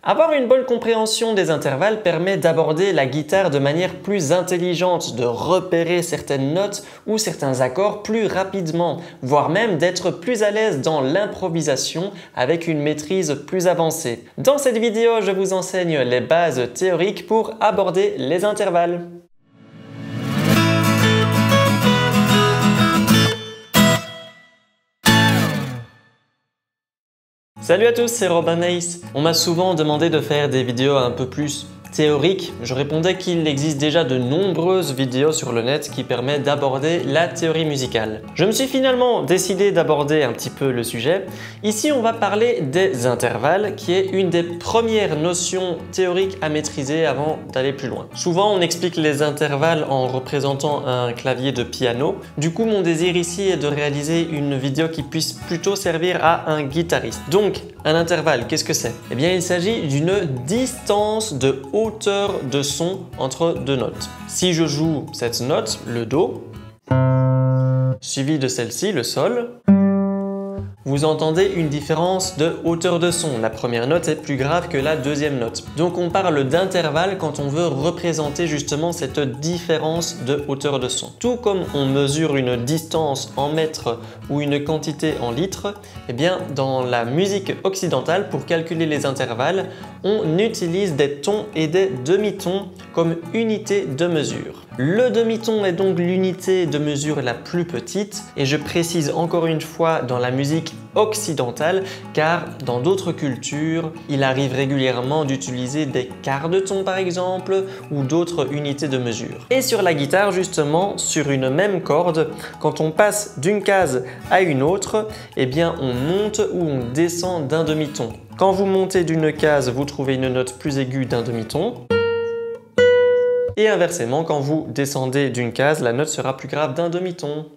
Avoir une bonne compréhension des intervalles permet d'aborder la guitare de manière plus intelligente, de repérer certaines notes ou certains accords plus rapidement, voire même d'être plus à l'aise dans l'improvisation avec une maîtrise plus avancée. Dans cette vidéo, je vous enseigne les bases théoriques pour aborder les intervalles. Salut à tous, c'est Robin Ace. On m'a souvent demandé de faire des vidéos un peu plus théoriques. Je répondais qu'il existe déjà de nombreuses vidéos sur le net qui permettent d'aborder la théorie musicale. Je me suis finalement décidé d'aborder un petit peu le sujet. Ici, on va parler des intervalles, qui est une des premières notions théoriques à maîtriser avant d'aller plus loin. Souvent, on explique les intervalles en représentant un clavier de piano. Du coup, mon désir ici est de réaliser une vidéo qui puisse plutôt servir à un guitariste. Donc, un intervalle, qu'est-ce que c'est? Eh bien, il s'agit d'une distance de hauteur de son entre deux notes. Si je joue cette note, le Do, suivi de celle-ci, le Sol, vous entendez une différence de hauteur de son. La première note est plus grave que la deuxième note. Donc on parle d'intervalle quand on veut représenter justement cette différence de hauteur de son. Tout comme on mesure une distance en mètres ou une quantité en litres, eh bien dans la musique occidentale, pour calculer les intervalles, on utilise des tons et des demi-tons comme unité de mesure. Le demi-ton est donc l'unité de mesure la plus petite, et je précise encore une fois dans la musique occidentale, car dans d'autres cultures, il arrive régulièrement d'utiliser des quarts de ton par exemple, ou d'autres unités de mesure. Et sur la guitare justement, sur une même corde, quand on passe d'une case à une autre, eh bien on monte ou on descend d'un demi-ton. Quand vous montez d'une case, vous trouvez une note plus aiguë d'un demi-ton. Et inversement, quand vous descendez d'une case, la note sera plus grave d'un demi-ton.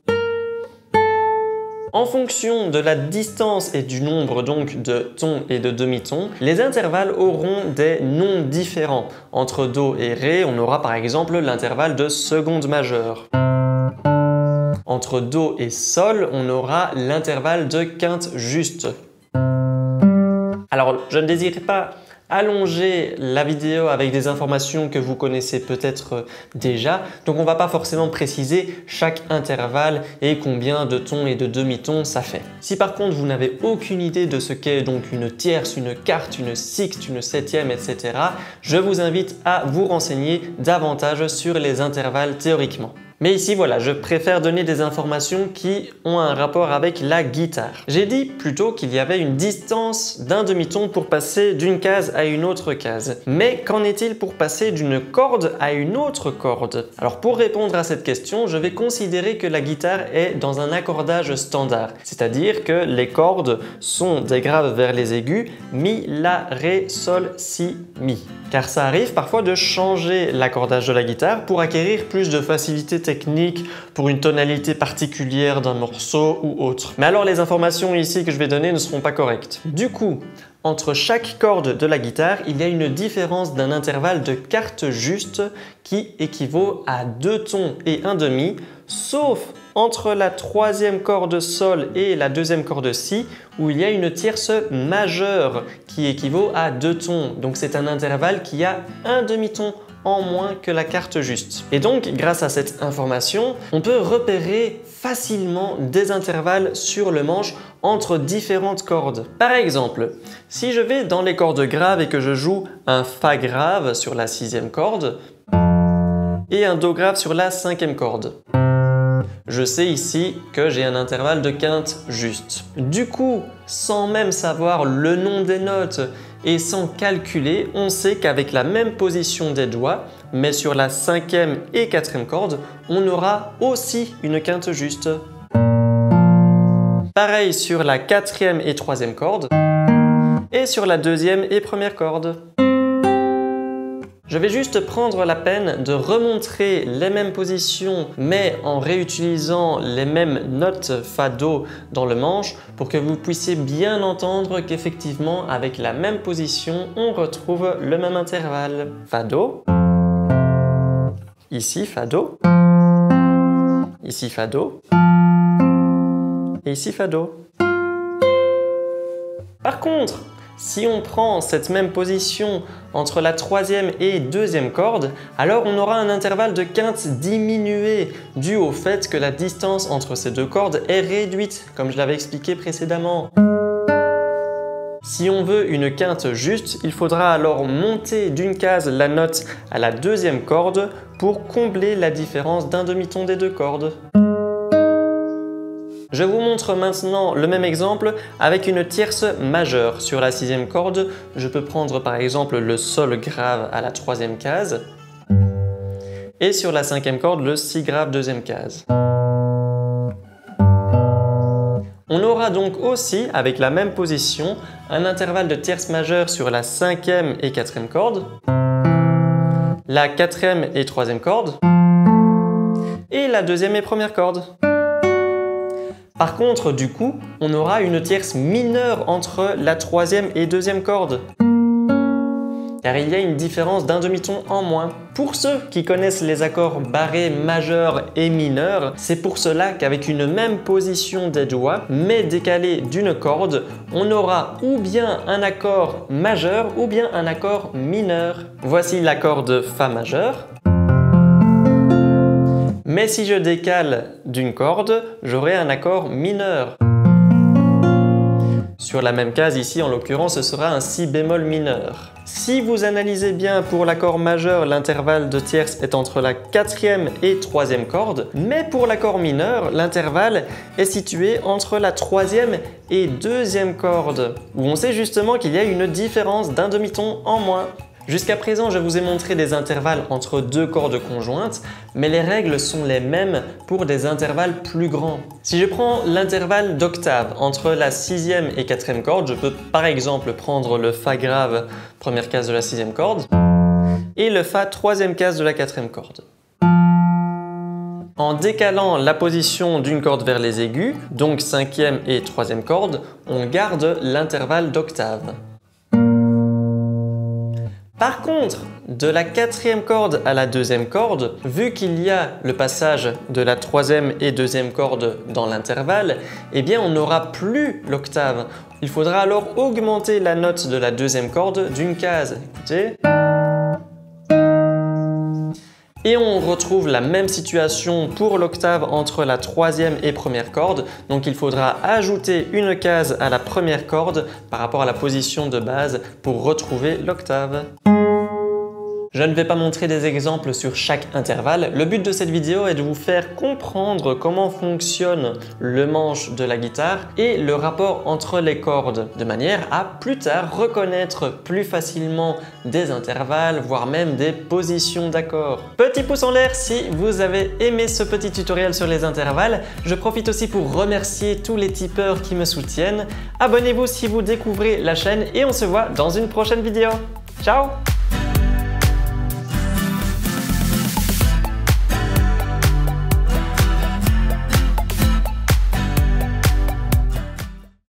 En fonction de la distance et du nombre donc de tons et de demi-tons, les intervalles auront des noms différents. Entre Do et Ré, on aura par exemple l'intervalle de seconde majeure. Entre Do et Sol, on aura l'intervalle de quinte juste. Alors, je ne désire pas allonger la vidéo avec des informations que vous connaissez peut-être déjà. Donc on ne va pas forcément préciser chaque intervalle et combien de tons et de demi-tons ça fait. Si par contre vous n'avez aucune idée de ce qu'est donc une tierce, une quarte, une sixte, une septième, etc., je vous invite à vous renseigner davantage sur les intervalles théoriquement. Mais ici, voilà, je préfère donner des informations qui ont un rapport avec la guitare. J'ai dit plutôt qu'il y avait une distance d'un demi-ton pour passer d'une case à une autre case. Mais qu'en est-il pour passer d'une corde à une autre corde? Alors pour répondre à cette question, je vais considérer que la guitare est dans un accordage standard. C'est-à-dire que les cordes sont des graves vers les aigus, Mi, La, Ré, Sol, Si, Mi. Car ça arrive parfois de changer l'accordage de la guitare pour acquérir plus de facilité technique pour une tonalité particulière d'un morceau ou autre. Mais alors les informations ici que je vais donner ne seront pas correctes. Du coup, entre chaque corde de la guitare, il y a une différence d'un intervalle de quarte juste qui équivaut à 2 tons et un demi, sauf entre la troisième corde Sol et la deuxième corde Si, où il y a une tierce majeure qui équivaut à 2 tons. Donc c'est un intervalle qui a un demi-ton en moins que la quarte juste. Et donc, grâce à cette information, on peut repérer facilement des intervalles sur le manche entre différentes cordes. Par exemple, si je vais dans les cordes graves et que je joue un Fa grave sur la 6e corde et un Do grave sur la 5e corde, je sais ici que j'ai un intervalle de quinte juste. Du coup, sans même savoir le nom des notes et sans calculer, on sait qu'avec la même position des doigts, mais sur la 5e et 4e corde, on aura aussi une quinte juste. Pareil sur la 4e et 3e corde et sur la 2e et 1re corde. Je vais juste prendre la peine de remontrer les mêmes positions mais en réutilisant les mêmes notes Fa-Do dans le manche pour que vous puissiez bien entendre qu'effectivement avec la même position on retrouve le même intervalle. Fa-Do, ici Fa-Do, ici Fa-Do et ici Fa-Do. Par contre, Si on prend cette même position entre la troisième et deuxième corde, alors on aura un intervalle de quinte diminué dû au fait que la distance entre ces deux cordes est réduite, comme je l'avais expliqué précédemment. Si on veut une quinte juste, il faudra alors monter d'une case la note à la deuxième corde pour combler la différence d'un demi-ton des deux cordes. Je vous montre maintenant le même exemple avec une tierce majeure. Sur la sixième corde, je peux prendre par exemple le sol grave à la troisième case et sur la cinquième corde, le si grave deuxième case. On aura donc aussi, avec la même position, un intervalle de tierce majeure sur la cinquième et quatrième corde, la quatrième et troisième corde, et la deuxième et première corde. Par contre, du coup, on aura une tierce mineure entre la troisième et deuxième corde, car il y a une différence d'un demi-ton en moins. Pour ceux qui connaissent les accords barrés majeurs et mineurs, c'est pour cela qu'avec une même position des doigts, mais décalée d'une corde, on aura ou bien un accord majeur ou bien un accord mineur. Voici l'accord de Fa majeur. Mais si je décale d'une corde, j'aurai un accord mineur. Sur la même case ici, en l'occurrence, ce sera un Si bémol mineur. Si vous analysez bien pour l'accord majeur, l'intervalle de tierce est entre la quatrième et troisième corde, mais pour l'accord mineur, l'intervalle est situé entre la troisième et deuxième corde, où on sait justement qu'il y a une différence d'un demi-ton en moins. Jusqu'à présent, je vous ai montré des intervalles entre deux cordes conjointes, mais les règles sont les mêmes pour des intervalles plus grands. Si je prends l'intervalle d'octave entre la sixième et quatrième corde, je peux par exemple prendre le Fa grave, première case de la sixième corde, et le Fa, troisième case de la quatrième corde. En décalant la position d'une corde vers les aigus, donc cinquième et troisième corde, on garde l'intervalle d'octave. Par contre, de la quatrième corde à la deuxième corde, vu qu'il y a le passage de la troisième et deuxième corde dans l'intervalle, eh bien on n'aura plus l'octave. Il faudra alors augmenter la note de la deuxième corde d'une case. Écoutez. Et on retrouve la même situation pour l'octave entre la troisième et première corde. Donc il faudra ajouter une case à la première corde par rapport à la position de base pour retrouver l'octave. Je ne vais pas montrer des exemples sur chaque intervalle. Le but de cette vidéo est de vous faire comprendre comment fonctionne le manche de la guitare et le rapport entre les cordes, de manière à plus tard reconnaître plus facilement des intervalles, voire même des positions d'accords. Petit pouce en l'air si vous avez aimé ce petit tutoriel sur les intervalles. Je profite aussi pour remercier tous les tipeurs qui me soutiennent. Abonnez-vous si vous découvrez la chaîne et on se voit dans une prochaine vidéo. Ciao!